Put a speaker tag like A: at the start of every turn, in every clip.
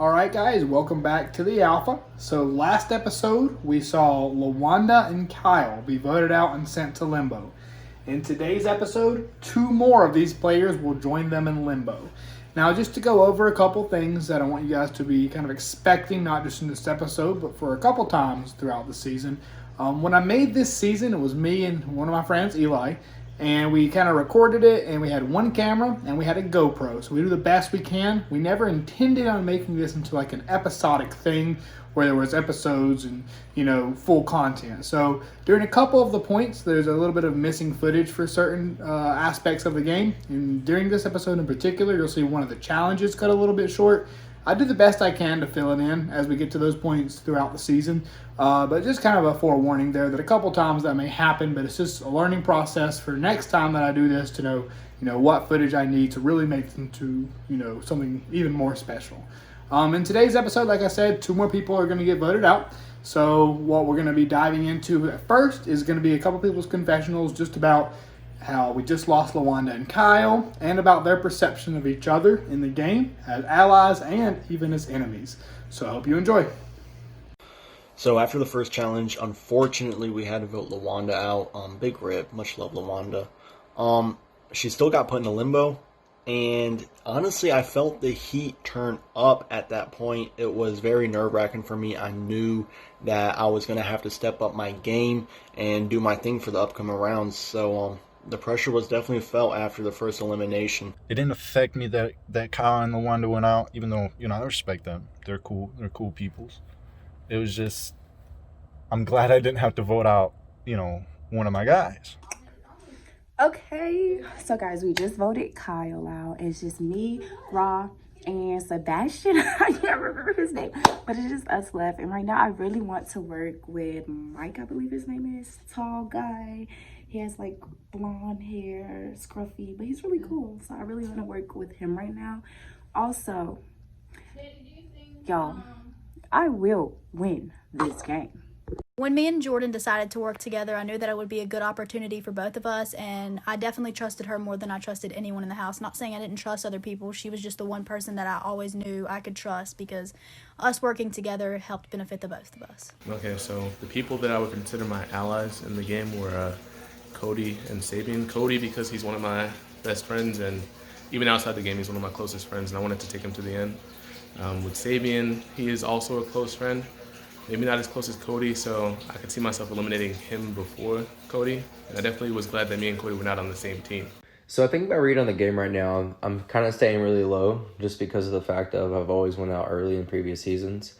A: Alright guys, welcome back to the Alpha. So last episode, we saw LaWanda and Kyle be voted out and sent to limbo. In today's episode, 2 more of these players will join them in limbo. Now just to go over a couple things that I want you guys to be kind of expecting, not just in this episode, but for a couple times throughout the season. When I made this season, it was me and one of my friends, Eli, and we kind of recorded it, and we had one camera and we had a GoPro, so we do the best we can. We never intended on making this into like an episodic thing where there was episodes and full content. So during a couple of the points, there's a little bit of missing footage for certain aspects of the game, and during this episode in particular, you'll see one of the challenges cut a little bit short. I do the best I can to fill it in as we get to those points throughout the season. But just kind of a forewarning there that a couple times that may happen, but it's just a learning process for next time that I do this to know what footage I need to really make it into, something even more special. In today's episode, like I said, 2 more people are going to get voted out. So what we're going to be diving into at first is going to be a couple people's confessionals just about how we just lost LaWanda and Kyle, and about their perception of each other in the game as allies and even as enemies. So I hope you enjoy.
B: So after the first challenge, unfortunately, we had to vote LaWanda out. Big rip, much love LaWanda. She still got put into limbo, and honestly, I felt the heat turn up at that point. It was very nerve-wracking for me. I knew that I was going to have to step up my game and do my thing for the upcoming rounds. So the pressure was definitely felt after the first elimination.
C: It didn't affect me that Kyle and LaWanda went out, even though, I respect them. They're cool. They're cool peoples. It was just, I'm glad I didn't have to vote out, one of my guys.
D: Okay, so guys, we just voted Kyle out. It's just me, Ra, and Sebastian. I can't remember his name, but it's just us left. And right now, I really want to work with Mike, I believe his name is. Tall guy. He has like blonde hair, scruffy, but he's really cool. So I really want to work with him right now. Also, y'all, I will win this game.
E: When me and Jordan decided to work together, I knew that it would be a good opportunity for both of us, and I definitely trusted her more than I trusted anyone in the house. Not saying I didn't trust other people. She was just the one person that I always knew I could trust because us working together helped benefit the both of us.
F: Okay, so the people that I would consider my allies in the game were Cody and Sabian. Cody because he's one of my best friends, and even outside the game, he's one of my closest friends, and I wanted to take him to the end. With Sabian, he is also a close friend. Maybe not as close as Cody, so I could see myself eliminating him before Cody. And I definitely was glad that me and Cody were not on the same team.
G: So I think my read on the game right now, I'm kind of staying really low just because of the fact of I've always went out early in previous seasons.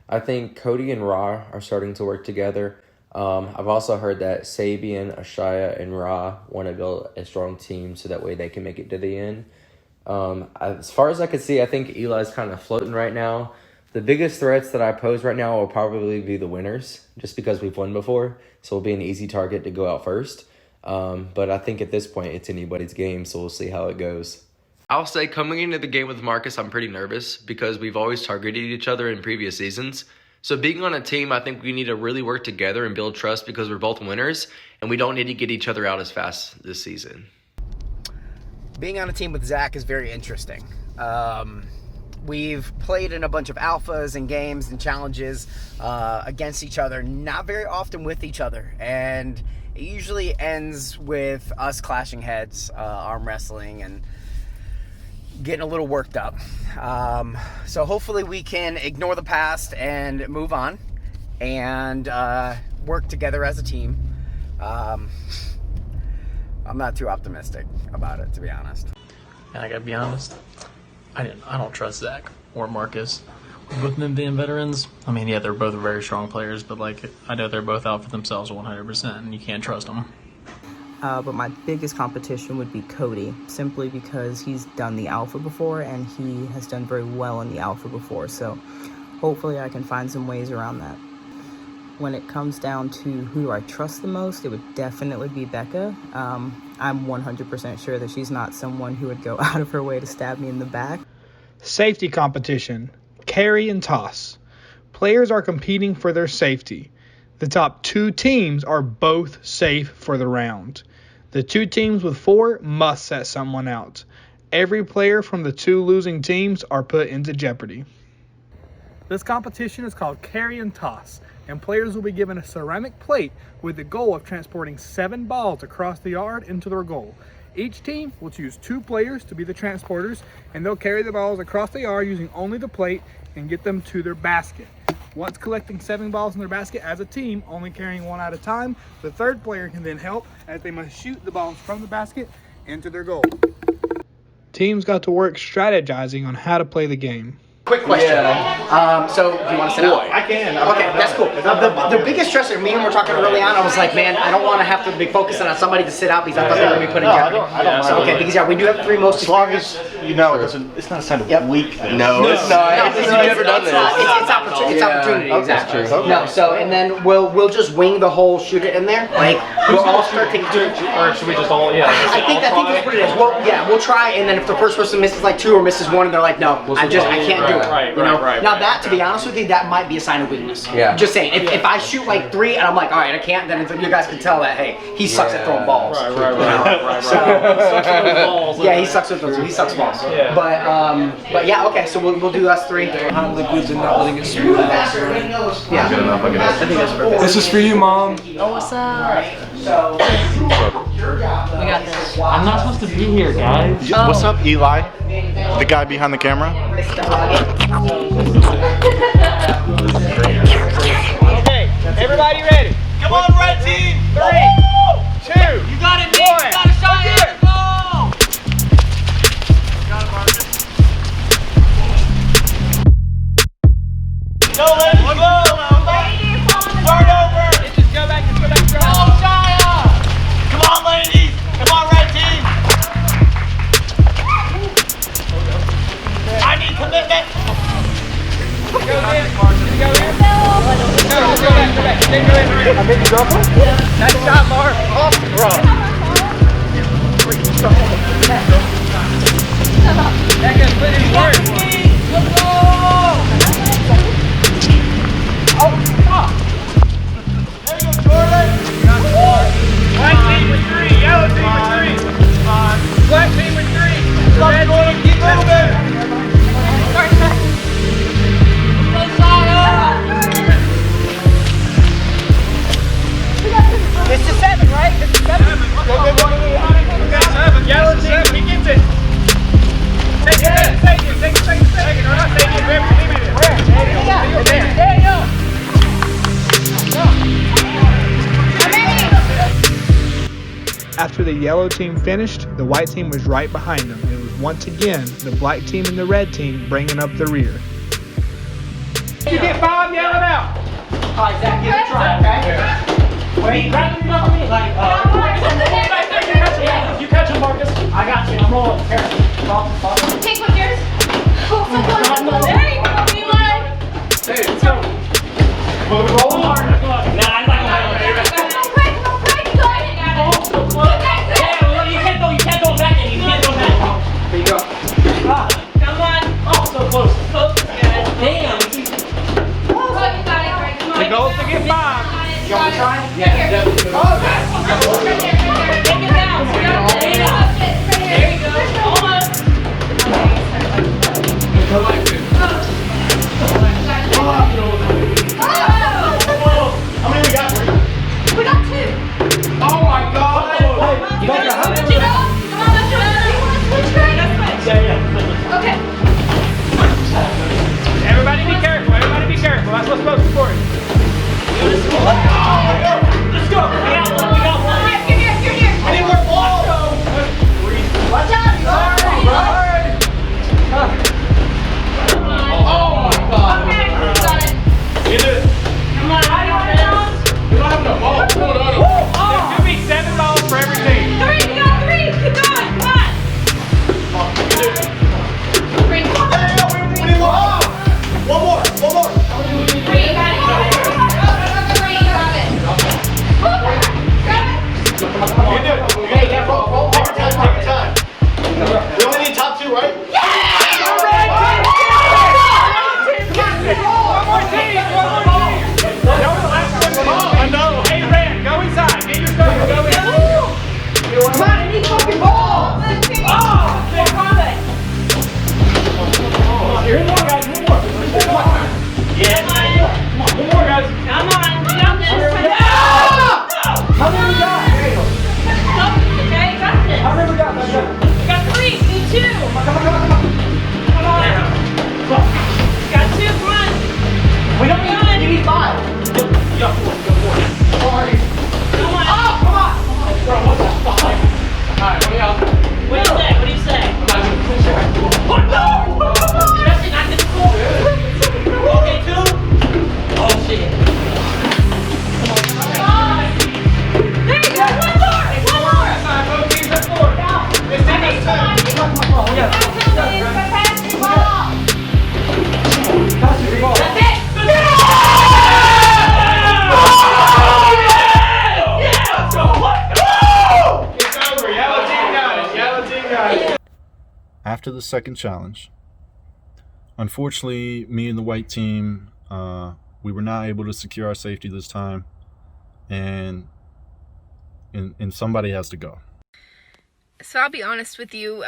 G: I think Cody and Ra are starting to work together. I've also heard that Sabian, Ashaya, and Ra want to build a strong team so that way they can make it to the end. As far as I can see, I think Eli's kind of floating right now. The biggest threats that I pose right now will probably be the winners, just because we've won before, so we'll be an easy target to go out first. But I think at this point, it's anybody's game, so we'll see how it goes. I'll say coming into the game with Marcus, I'm pretty nervous because we've always targeted each other in previous seasons. So being on a team, I think we need to really work together and build trust because we're both winners, and we don't need to get each other out as fast this season.
H: Being on a team with Zach is very interesting. We've played in a bunch of alphas and games and challenges against each other, not very often with each other. And it usually ends with us clashing heads, arm wrestling, and getting a little worked up. So hopefully we can ignore the past and move on and work together as a team. I'm not too optimistic about it, to be honest.
I: And I gotta be honest, I don't trust Zach or Marcus. Both of them being veterans, I mean, yeah, they're both very strong players, but I know they're both out for themselves 100%, and you can't trust them.
J: But my biggest competition would be Cody, simply because he's done the alpha before, and he has done very well in the alpha before, so hopefully I can find some ways around that. When it comes down to who do I trust the most, it would definitely be Becca. I'm 100% sure that she's not someone who would go out of her way to stab me in the back.
A: Safety competition. Carry and toss. Players are competing for their safety. The top 2 teams are both safe for the round. The 2 teams with 4 must set someone out. Every player from the 2 losing teams are put into jeopardy. This competition is called carry and toss, and players will be given a ceramic plate with the goal of transporting 7 balls across the yard into their goal. Each team will choose 2 players to be the transporters, and they'll carry the balls across the yard using only the plate and get them to their basket. Once collecting 7 balls in their basket as a team, only carrying 1 at a time, the third player can then help as they must shoot the balls from the basket into their goal. Teams got to work strategizing on how to play the game.
H: Quick question. So, do you want to sit out?
C: I can.
H: Okay, that's cool. The biggest stressor, me and we were talking early on, I was like, man, I don't want to have to be focusing on somebody to sit out because I thought they were going to be put in jeopardy.
C: I don't mind.
H: Okay, because we do have 3 most
C: As long as you know it's not a sign of weakness.
G: No, it's not. You've never done this.
H: It's opportunity, exactly. No, so, and then we'll just wing the whole, shoot it in there. Like, we'll all start taking turns.
I: Or should we just all,
H: I think that's what it is. Well, yeah, we'll try, and then if the first person misses like 2 or misses 1, and they're like, no, I can't do it.
I: Right.
H: Now that, to be honest with you, that might be a sign of weakness.
G: Yeah.
H: Just saying, if I shoot like 3 and I'm like, all right, I can't, then you guys can tell that, hey, he sucks at throwing balls.
I: Right.
H: So, yeah, he sucks with those. He sucks balls.
I: Yeah.
H: But yeah, okay. So we'll do us 3.
K: Handle the goods and not letting it spew.
H: Yeah.
I: Good enough, I think that's perfect.
K: This is for you, Mom.
E: Oh, what's up?
H: So
E: We got this.
I: I'm not supposed to be here, guys.
C: What's up, Eli? The guy behind the camera?
A: Okay, everybody ready?
L: Come on, red team!
A: 3, 2,
L: You got it,
A: One.
L: You got a shot at it! Go! Got it, Marcus. Go, ladies, go! Start over!
A: Just go back.
L: Go, Shia! Come on, ladies! Come on, red team! I need commitment!
A: Nice shot, Mark. That guy's put in work.
L: Let's go! There you go, Jordan!
A: Black team with 3, yellow team with 3. Black team with 3. Red team, keep moving.
H: this is 7, right? This is 7.
A: Yellow team, he gets it. Take it. Take it. Or not take it, wherever your teammate is. There you go. After the yellow team finished, the white team was right behind them. It was once again the black team and the red team bringing up the rear. You get 5, yell it out.
H: All right, Zach, give it a try, okay?
I: Wait, grab him up me. Like, you catch him, Marcus. I got you. I'm rolling. Here.
M: Take one, yours. There you go, Eli.
I: Hey, let's go. Roll hard. Nah, I'm not going to
M: Quick, go ahead.
I: Yeah, you can't go back in. You can't go back.
H: There you go.
M: Come on.
I: Oh, so close.
M: Oh,
I: Damn.
M: you got it, right? Come on.
A: The goal is to get 5.
H: You want to try?
M: Yeah,
H: definitely.
M: Right there. Take it down. There you go. Almost.
L: Yeah. Come on, one more, guys. Come on. Jump this.
A: How many we got?
L: Okay, got this.
A: How many we got?
L: We got 3. Need 2.
A: Come on.
L: Come on. Got 2. Come on.
A: We don't need. You need 5.
L: You got 4.
A: Sorry.
L: Come on.
A: Oh, come on. Bro, what's that? 5. All right, let me out.
L: What do you say?
A: I'm not gonna finish it.
L: Oh no! Justin, I can score. Okay, 2. Oh shit. Come on. There you go. One more.
A: That's not both teams at 4. It's defense time. Come on. We got it.
L: Pass the ball.
A: Pass the ball.
L: That's it.
A: It's over. Yellow team got it. Yellow team got it.
C: After the second challenge, unfortunately, me and the white team, we were not able to secure our safety this time, and somebody has to go.
N: So I'll be honest with you,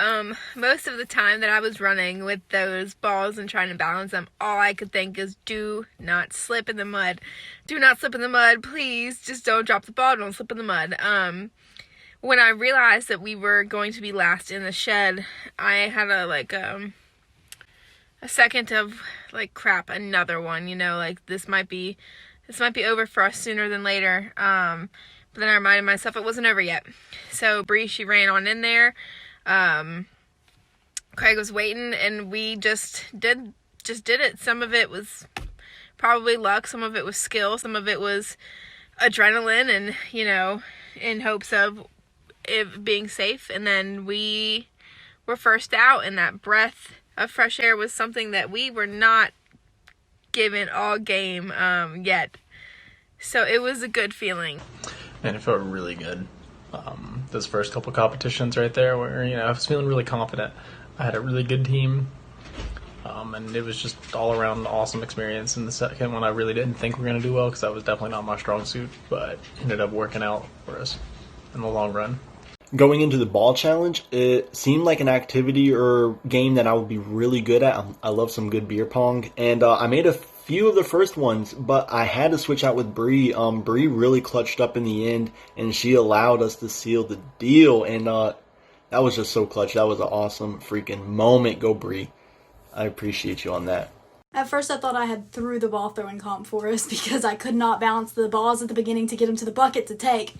N: most of the time that I was running with those balls and trying to balance them, all I could think is do not slip in the mud. Do not slip in the mud, please. Just don't drop the ball, don't slip in the mud. When I realized that we were going to be last in the shed, I had a second of like, crap, another one, you know, like this might be over for us sooner than later. But then I reminded myself it wasn't over yet. So Bree, she ran on in there. Craig was waiting, and we just did it. Some of it was probably luck, some of it was skill, some of it was adrenaline, and you know, in hopes of it being safe. And then we were first out, and that breath of fresh air was something that we were not given all game yet. So it was a good feeling.
I: And it felt really good. Those first couple competitions right there where, you know, I was feeling really confident. I had a really good team, and it was just all around awesome experience. And the second one, I really didn't think we were going to do well because that was definitely not my strong suit, but ended up working out for us in the long run.
B: Going into the ball challenge, it seemed like an activity or game that I would be really good at. I love some good beer pong, and I made a few of the first ones, but I had to switch out with Bree. Bree really clutched up in the end, and she allowed us to seal the deal, and that was just so clutch. That was an awesome freaking moment. Go Bree. I appreciate you on that.
E: At first I thought I had threw the ball throwing comp for us because I could not balance the balls at the beginning to get them to the bucket to take.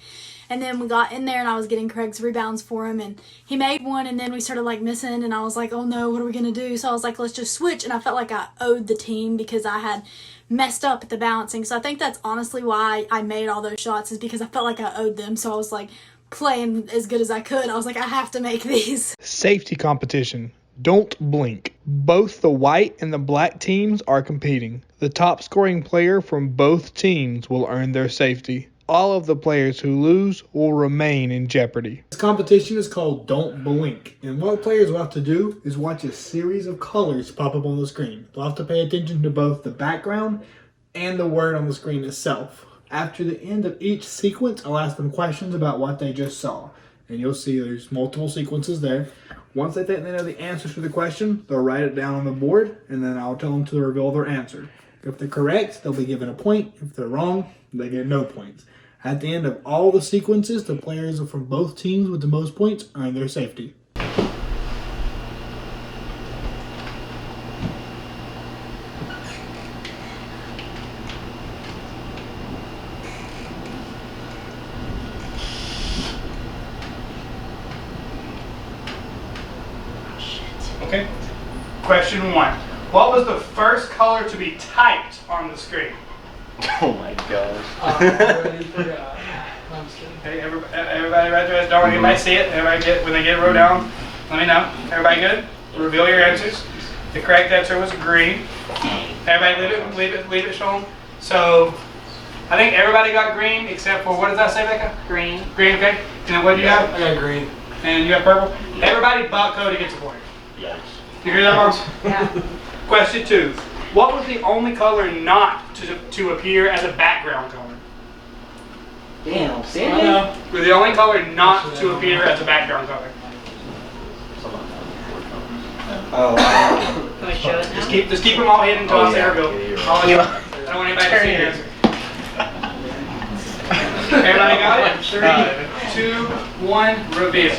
E: And then we got in there and I was getting Craig's rebounds for him and he made one and then we started like missing and I was like, oh no, what are we going to do? So I was like, let's just switch. And I felt like I owed the team because I had messed up at the balancing. So I think that's honestly why I made all those shots, is because I felt like I owed them. So I was like playing as good as I could. I was like, I have to make these.
A: Safety competition. Don't blink. Both the white and the black teams are competing. The top scoring player from both teams will earn their safety. All of the players who lose will remain in jeopardy. This competition is called Don't Blink. And what players will have to do is watch a series of colors pop up on the screen. They'll have to pay attention to both the background and the word on the screen itself. After the end of each sequence, I'll ask them questions about what they just saw. And you'll see there's multiple sequences there. Once they think they know the answers to the question, they'll write it down on the board, and then I'll tell them to reveal their answer. If they're correct, they'll be given a point. If they're wrong, they get no points. At the end of all the sequences, the players from both teams with the most points earn their safety. Okay. Question 1. What was the first color to be typed on the screen?
B: Oh my gosh.
A: Okay, everybody right there. Don't anybody see it. Everybody get, when they get it wrote down, let me know. Everybody good? Reveal your answers. The correct answer was green. Everybody leave it shown. So I think everybody got green except for, what does that say, Becca? Green. Green, okay. And then what do you have?
K: I got green.
A: And you have purple? Everybody but Cody gets a point.
K: Yes.
A: You hear that, Mom? Yeah. Question 2. What was the only color not to appear as a background color?
L: Damn,
A: I know. We're the only color not to appear as a background color.
K: Oh.
A: Just keep them all hidden until I say reveal. I don't want anybody to see your answer. Everybody got it? 3, 2, 1, reveal.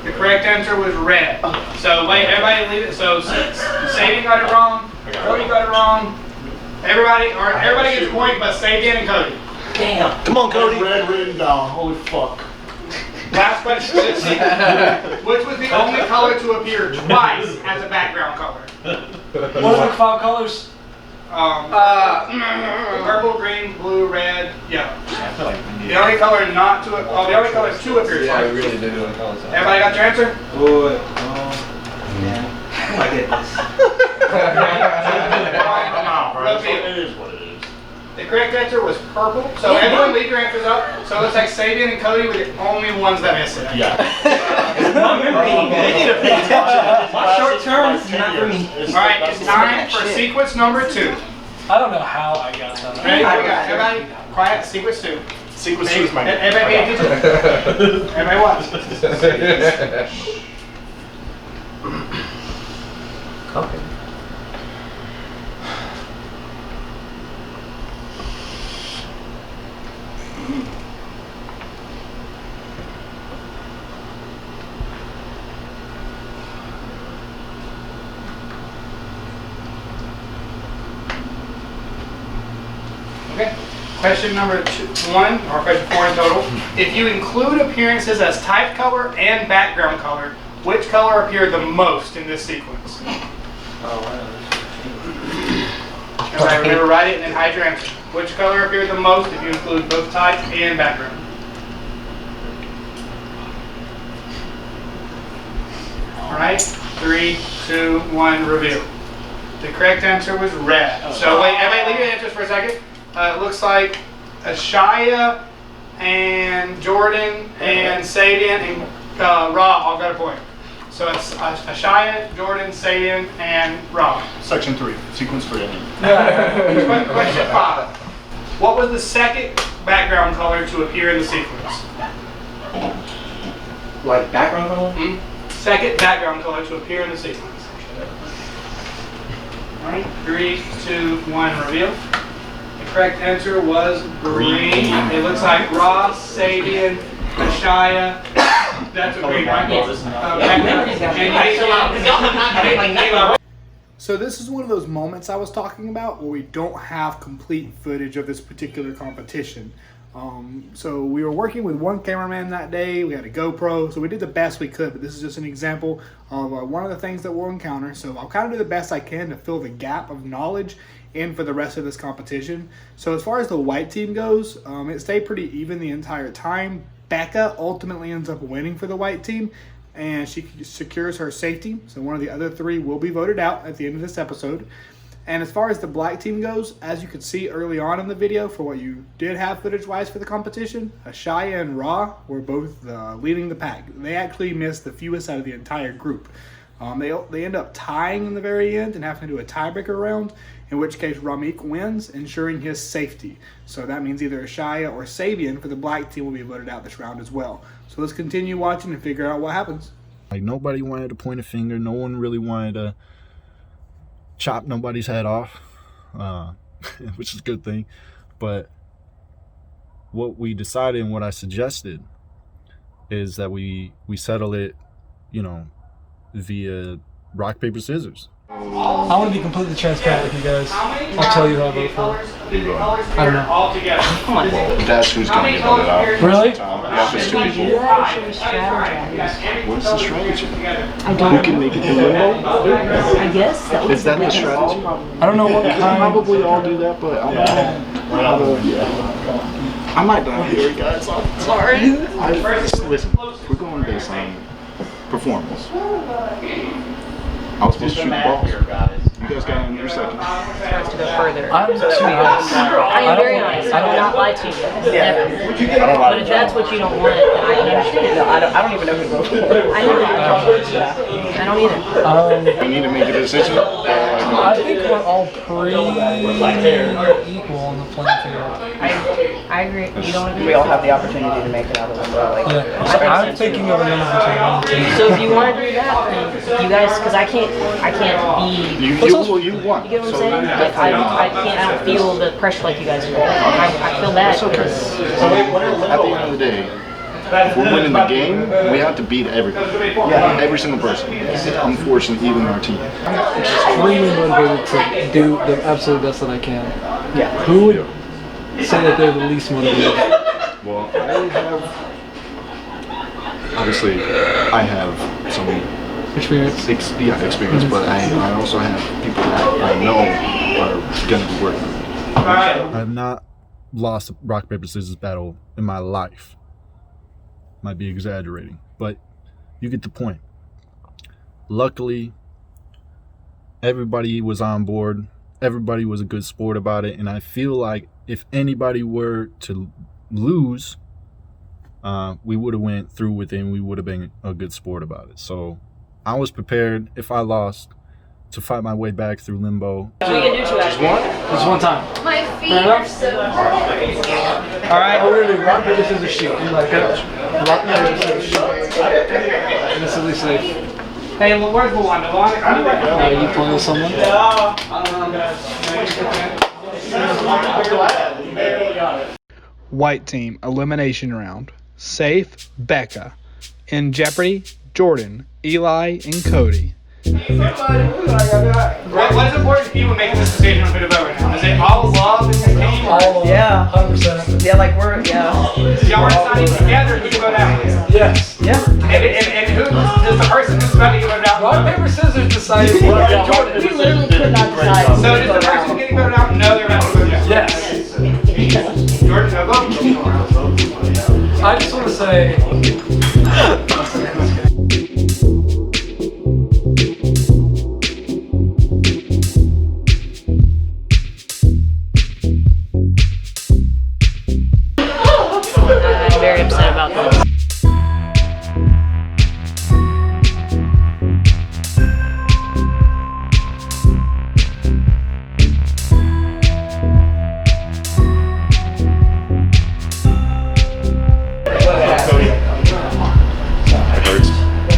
A: The correct answer was red. So wait, everybody leave it. So Sadie got it wrong. Cody got it wrong. Everybody gets a point, but Sadie and Cody.
B: Damn. Come on, Cody.
C: Red written down. Holy fuck.
A: Last question. Which was the only color to appear twice as a background color?
K: What are the 5 colors?
A: Purple, green, blue, red, yellow. The only color not to the only color to appear twice.
G: Yeah, I really do.
A: Everybody got your answer?
K: Good. Yeah. Oh my goodness.
A: It is what it is. The correct answer was purple. So everyone leave your answers up. So it looks like Sabian and Cody were the only ones that missed it.
B: Yeah.
K: My memory.
B: They need to pay attention.
K: My short term is not for me.
A: Alright, it's time for sequence number 2.
K: I don't know how I got that.
A: Ready? Everybody quiet, sequence 2.
B: Sequence 2 is my name.
A: Everybody pay attention. Everybody watch.
K: Okay.
A: Okay. Question number 1, or question 4 in total. If you include appearances as type color and background color, which color appeared the most in this sequence? Everybody remember, write it and then hide your answer. Which color appeared the most if you include both type and background? Alright, 3, 2, 1, reveal. The correct answer was red. So wait, everybody leave your answers for a second. It looks like Ashaya and Jordan and Sadian and Ra all got a point. So it's Ashaya, Jordan, Sadian, and Ra.
C: Section 3, sequence 3.
A: Question 5. What was the second background color to appear in the sequence?
K: Like background color?
A: Second background color to appear in the sequence. Alright, 3, 2, 1, reveal. The correct answer was green. It looks like Ross, Sabian, Ashaya. That's a green, right? So this is one of those moments I was talking about where we don't have complete footage of this particular competition. So we were working with one cameraman that day. We had a GoPro, so we did the best we could. But this is just an example of one of the things that we'll encounter. So I'll kind of do the best I can to fill the gap of knowledge and for the rest of this competition. So as far as the white team goes, it stayed pretty even the entire time. Becca ultimately ends up winning for the white team, and she secures her safety. So one of the other 3 will be voted out at the end of this episode. And as far as the black team goes, as you could see early on in the video, for what you did have footage-wise for the competition, Ashaya and Ra were both leading the pack. They actually missed the fewest out of the entire group. They end up tying in the very end and having to do a tiebreaker round, in which case Ramik wins, ensuring his safety. So that means either Ashaya or Sabian for the black team will be voted out this round as well. So let's continue watching and figure out what happens.
C: Like, nobody wanted to point a finger. No one really wanted to chop nobody's head off, which is a good thing. But what we decided and what I suggested is that we settle it, via rock, paper, scissors.
K: I want to be completely transparent with you guys. I'll tell you who I vote for. I don't know.
C: That's who's going to get voted out.
K: Really?
C: Yeah, if it's 2 people. What's the strategy?
J: I don't
C: Who can make it to limbo?
J: I guess that was
C: Is that the strategy?
K: I don't know what
C: We can
K: kind.
C: probably all do that, but I don't know. I might die here, guys. I'm sorry. Listen, we're going based on performance. I was supposed to shoot the ball. You guys got in your second.
J: has to go further.
K: I'm too honest.
J: I am very honest. I will not lie to you. Never. But if that's what you don't want, then I can understand.
H: No, I don't even know who to vote for.
J: I know. I don't either.
C: We need to make a decision.
K: I think we're all pretty equal on the playing field.
J: I agree. You don't agree?
H: We all have the opportunity to make it out of the limbo. Like,
K: Yeah, I'm thinking of a number between 1 and 2.
J: So if you want to do that, then you guys, because I can't be.
C: You won.
J: You get what I'm saying? Like I don't feel the pressure like you guys do. I feel bad because.
C: At the end of the day, if we're winning the game, we have to beat everybody. Yeah. Every single person. Unfortunately, even our team.
K: I'm extremely motivated to do the absolute best that I can.
H: Yeah.
K: Who would say that they're the least motivated?
C: Well, obviously, I have some
K: Experience.
C: experience, but I also have people that I know are going to be working with me. I have not lost a rock, paper, scissors battle in my life. Might be exaggerating, but you get the point. Luckily, everybody was on board. Everybody was a good sport about it, and I feel like if anybody were to lose, we would have went through with it and we would have been a good sport about it. So I was prepared, if I lost, to fight my way back through limbo.
J: So we can do 2
K: Just one? Just one time.
M: My feet are so
K: Alright, we're going to do rock, paper, scissors, shoot. You like that? Rock, paper, scissors, shoot. This is at least safe.
A: Hey, well, where's Luanda?
K: You playing with someone?
A: White team elimination round. Safe, Becca. In jeopardy, Jordan, Eli, and Cody.
O: What's important to people making this decision on who to vote right now? Is it all love in this game?
H: Yeah.
K: 100%.
H: Yeah, like we're, yeah.
O: Y'all are deciding together who to vote out.
K: Yes.
H: Yeah.
O: And who does the person who's about to get voted out?
K: Rock, paper, scissors decided.
J: We literally could not decide.
O: So does the person who's getting voted out know they're about to vote out?
K: Yes.
O: Jordan, no vote?
K: I just want to say.
J: I'm very upset about this.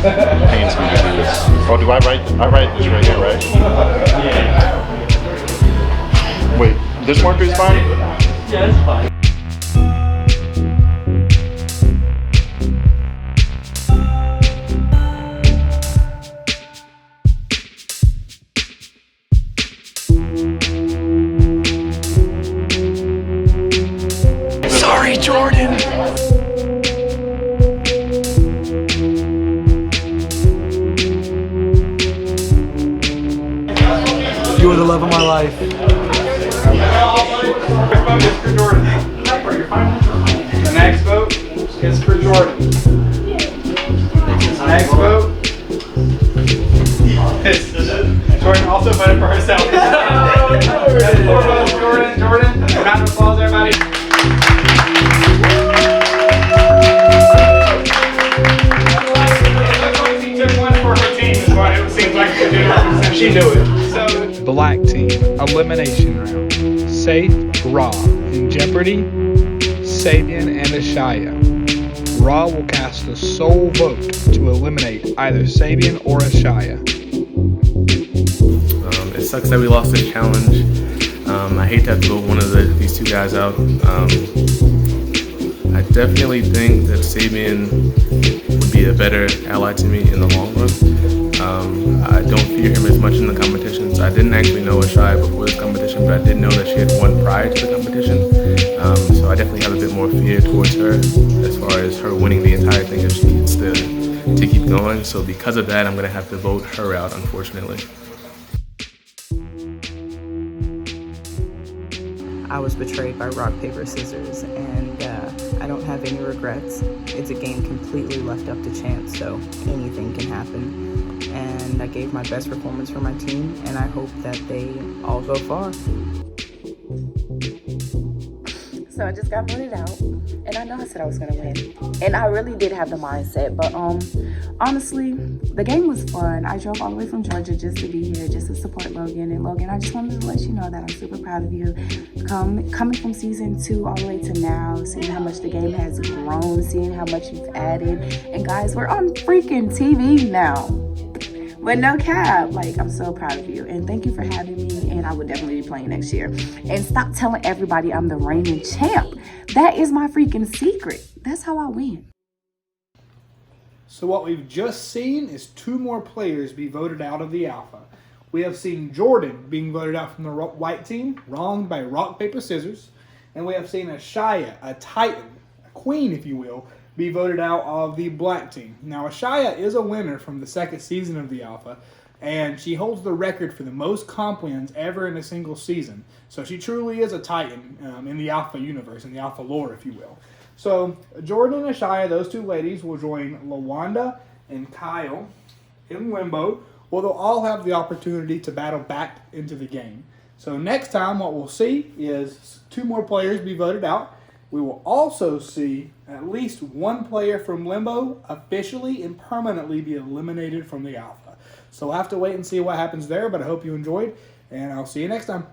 C: Pains me to do this. Oh, do I write this right here, right? Wait, this marker is fine?
K: Yeah, it's fine.
C: Sorry, Jordan.
K: You are the love of my life.
O: The next vote is for Jordan. The next vote is Jordan also voted for herself. 4 votes, Jordan. Round of applause, everybody. She took one for her team, is what it seems like she did. She knew it. So,
A: Black team elimination round. Safe, Raw. In jeopardy, Sabian and Ashaya. Raw will cast a sole vote to eliminate either Sabian or Ashaya.
F: It sucks that we lost this challenge. I hate to have to vote one of these 2 guys out. I definitely think that Sabian would be a better ally to me in the long run. I don't fear him as much in the competitions. I didn't actually know Ashai before this competition, but I did know that she had won prior to the competition. So I definitely have a bit more fear towards her as far as her winning the entire thing if she needs to keep going. So because of that, I'm going to have to vote her out, unfortunately.
J: I was betrayed by rock, paper, scissors, and I don't have any regrets. It's a game completely left up to chance, so anything can happen. And I gave my best performance for my team, and I hope that they all go far.
D: So I just got voted out, and I know I said I was gonna win, and I really did have the mindset. But honestly, the game was fun. I drove all the way from Georgia just to be here, just to support Logan. And Logan, I just wanted to let you know that I'm super proud of you. Coming from season 2 all the way to now, seeing how much the game has grown, seeing how much you've added, and guys, we're on freaking TV now. But no cap, like, I'm so proud of you, and thank you for having me, and I would definitely be playing next year. And stop telling everybody I'm the reigning champ. That is my freaking secret. That's how I win.
A: So what we've just seen is 2 more players be voted out of the Alpha. We have seen Jordan being voted out from the white team, wronged by rock, paper, scissors. And we have seen Ashaya, a Titan, a queen if you will, be voted out of the black team. Now, Ashaya is a winner from the 2nd season of the Alpha, and she holds the record for the most comp wins ever in a single season. So she truly is a Titan in the Alpha universe, in the Alpha lore, if you will. So Jordan and Ashaya, those 2 ladies, will join LaWanda and Kyle in Limbo, where they'll all have the opportunity to battle back into the game. So next time, what we'll see is 2 more players be voted out. We will also see at least 1 player from Limbo officially and permanently be eliminated from the Alpha. So we'll have to wait and see what happens there, but I hope you enjoyed, and I'll see you next time.